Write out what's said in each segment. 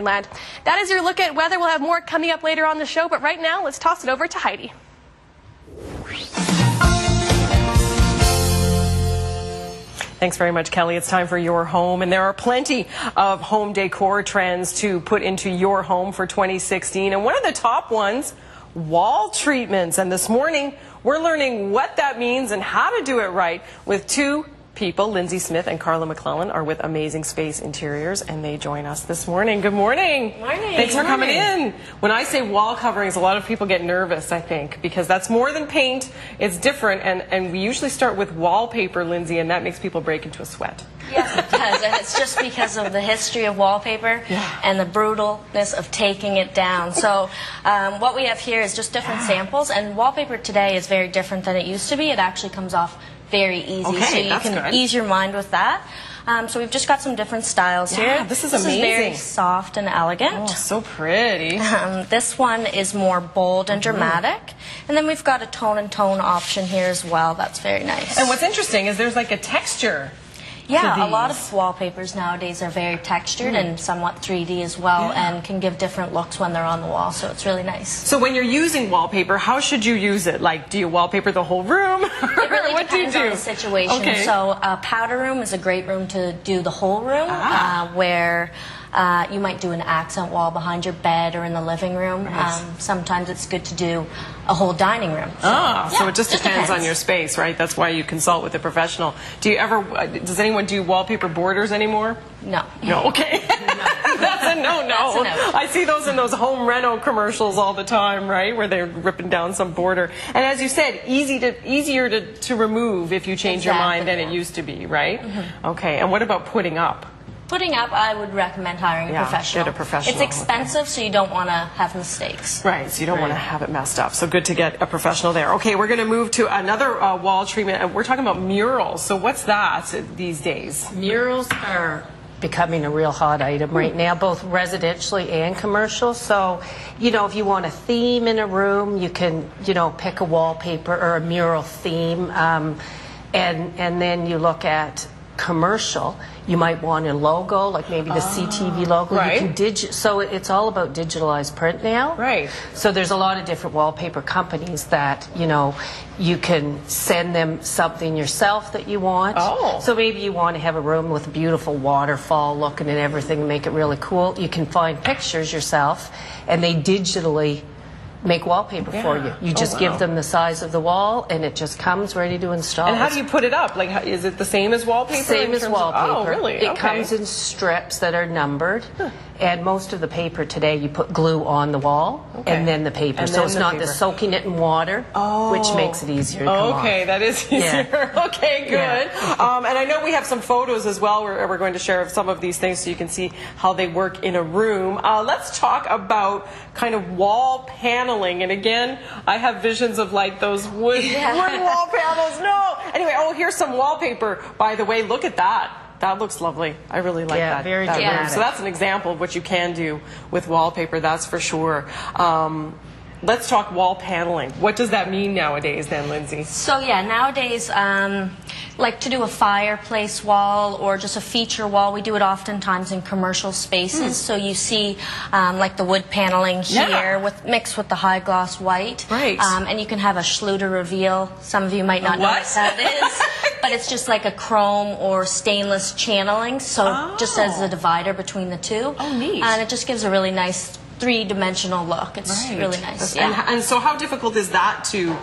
Land. That is your look at weather. We'll have more coming up later on the show, but right now, let's toss it over to Heidi. Thanks very much, Kelly. It's time for your home, and there are plenty of home decor trends to put into your home for 2016. And one of the top ones, wall treatments. And this morning, we're learning what that means and how to do it right with two people. Lynzie Smith and Carla McClellan are with Amazing Space Interiors, and they join us this morning. Good morning. Morning. Thanks for coming in. When I say wall coverings, a lot of people get nervous, I think, because that's more than paint. It's different, and we usually start with wallpaper, Lynzie, and that makes people break into a sweat. Yes, it does, and it's just because of the history of wallpaper and the brutalness of taking it down. So what we have here is just different samples, and wallpaper today is very different than it used to be. It actually comes off very easy, so you can ease your mind with that. So we've just got some different styles here. This is amazing. This is very soft and elegant. Oh, so pretty. This one is more bold and dramatic. And then we've got a tone and tone option here as well. That's very nice. And what's interesting is there's like a texture. Yeah, a lot of wallpapers nowadays are very textured and somewhat 3D as well, and can give different looks when they're on the wall, so it's really nice. So when you're using wallpaper, how should you use it? Like, do you wallpaper the whole room? It really what depends do you do? on the situation. Okay. So a powder room is a great room to do the whole room, where you might do an accent wall behind your bed or in the living room. Nice. Sometimes it's good to do a whole dining room. So, so it just depends on your space, right? That's why you consult with a professional. Do you ever, does anyone do wallpaper borders anymore? No. No, okay. That's a no-no. That's a no. I see those in those home reno commercials all the time, right? Where they're ripping down some border. And as you said, easier to remove if you change your mind than it used to be, right? Okay, and what about putting up? Putting up, I would recommend hiring a professional. Get a professional. It's expensive, so you don't want to have mistakes. Right, so you don't want to have it messed up. So good to get a professional there. Okay, we're going to move to another wall treatment. We're talking about murals. So what's that these days? Murals are becoming a real hot item right now, both residentially and commercial. So, you know, if you want a theme in a room, you can, you know, pick a wallpaper or a mural theme, and then you look at commercial. You might want a logo, like maybe the CTV logo. Right. You can so it's all about digitalized print now. Right. So there's a lot of different wallpaper companies that, you know, you can send them something yourself that you want. Oh. So maybe you want to have a room with a beautiful waterfall looking and everything and make it really cool. You can find pictures yourself, and they digitally make wallpaper for you. You just give them the size of the wall, and it just comes ready to install. And how do you put it up? Like, is it the same as wallpaper? Same as wallpaper. Oh, really? It comes in strips that are numbered, and most of the paper today you put glue on the wall and then the paper. And so it's not the soaking it in water, which makes it easier to come off. That is easier. Okay, good. And I know we have some photos as well. We're going to share of some of these things so you can see how they work in a room. Let's talk about kind of wall paneling. And again, I have visions of like those wood wall panels. No. Anyway, here's some wallpaper. By the way, look at that. That looks lovely. I really like that. Very that dramatic. room. So that's an example of what you can do with wallpaper, that's for sure. Let's talk wall paneling. What does that mean nowadays then, Lynzie? So yeah, nowadays, like to do a fireplace wall or just a feature wall, we do it oftentimes in commercial spaces. So you see like the wood paneling here mixed with the high gloss white. Right. And you can have a Schluter reveal. Some of you might not know what that is. But it's just like a chrome or stainless channeling, so just as a divider between the two. Oh, neat. And it just gives a really nice three-dimensional look. It's really nice. And so how difficult is that to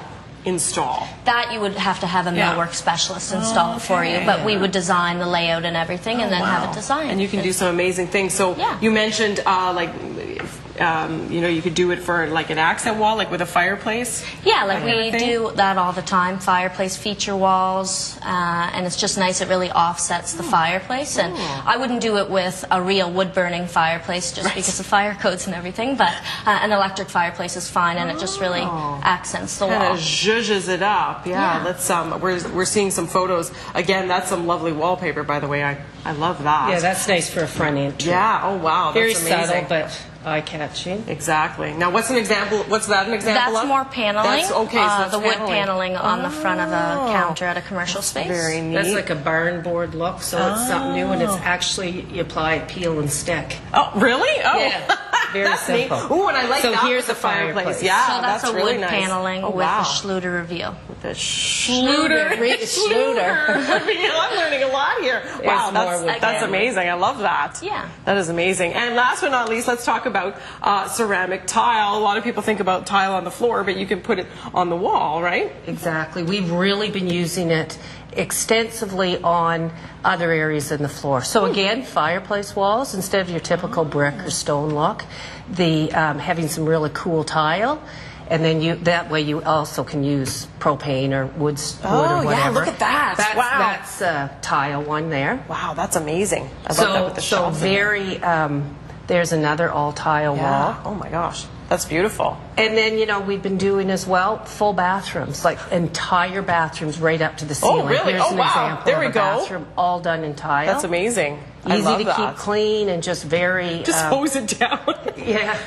install? That you would have to have a millwork specialist install for you, but we would design the layout and everything and then have it designed. And you can do some amazing things. So you mentioned you know, you could do it for like an accent wall, like with a fireplace. Yeah, like we do that all the time, fireplace feature walls, and it's just nice. It really offsets the fireplace, and I wouldn't do it with a real wood-burning fireplace just because of fire codes and everything, but an electric fireplace is fine, and it just really accents the wall. Kind of zhuzhes it up. Let's we're seeing some photos. Again, that's some lovely wallpaper, by the way. I love that. Yeah, that's nice for a front entry. Yeah, oh wow, Very that's amazing. subtle, but eye-catching. etching. Exactly. Now, what's an example? What's that an example That's of? more paneling. That's, okay, so that's the wood paneling. paneling on the front of a counter at a commercial space. Very neat. That's like a barn board look, so it's something new, and it's actually, you apply it, peel and stick. Oh, really? Oh. Yeah. Very That's simple. neat. Ooh, and I like So that here's with the fireplace. Yeah, So that's a really wood nice. paneling with wow. a Schluter reveal. The Schluter. Schluter. I'm learning a lot here. Wow, that's amazing. I love that. Yeah. That is amazing. And last but not least, let's talk about ceramic tile. A lot of people think about tile on the floor, but you can put it on the wall, right? Exactly. We've really been using it extensively on other areas in the floor. So again, fireplace walls instead of your typical brick or stone look. The having some really cool tile, and then that way you also can use propane or wood or whatever. Yeah, look at that. That's tile one there. Wow, that's amazing. I love that with the so shelves in very. There's another all tile wall. Oh my gosh, that's beautiful. And then, we've been doing as well full bathrooms, like entire bathrooms right up to the ceiling. Oh, really? Here's Oh, an wow. example There of we a go. bathroom all done in tile. That's amazing. I Easy love to that. keep clean and just very... Just hose it down. Yeah.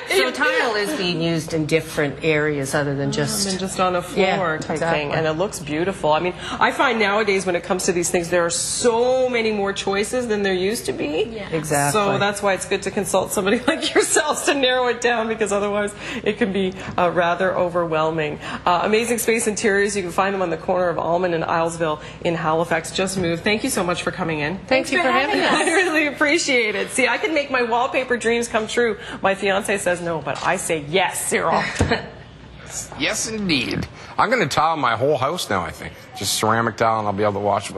So tile is being used in different areas other than just on a floor type thing, and it looks beautiful. I mean, I find nowadays when it comes to these things, there are so many more choices than there used to be. Yeah. Exactly. So that's why it's good to consult somebody like yourselves to narrow it down, because otherwise it can be rather overwhelming. Amazing Space Interiors. You can find them on the corner of Almond and Islesville in Halifax. Just moved. Thank you so much for coming in. Thank you for having us. I really appreciate it. See, I can make my wallpaper dreams come true. My fiance says no, but I say yes, Cyril. Yes, indeed. I'm going to tile my whole house now, I think. Just ceramic tile, and I'll be able to watch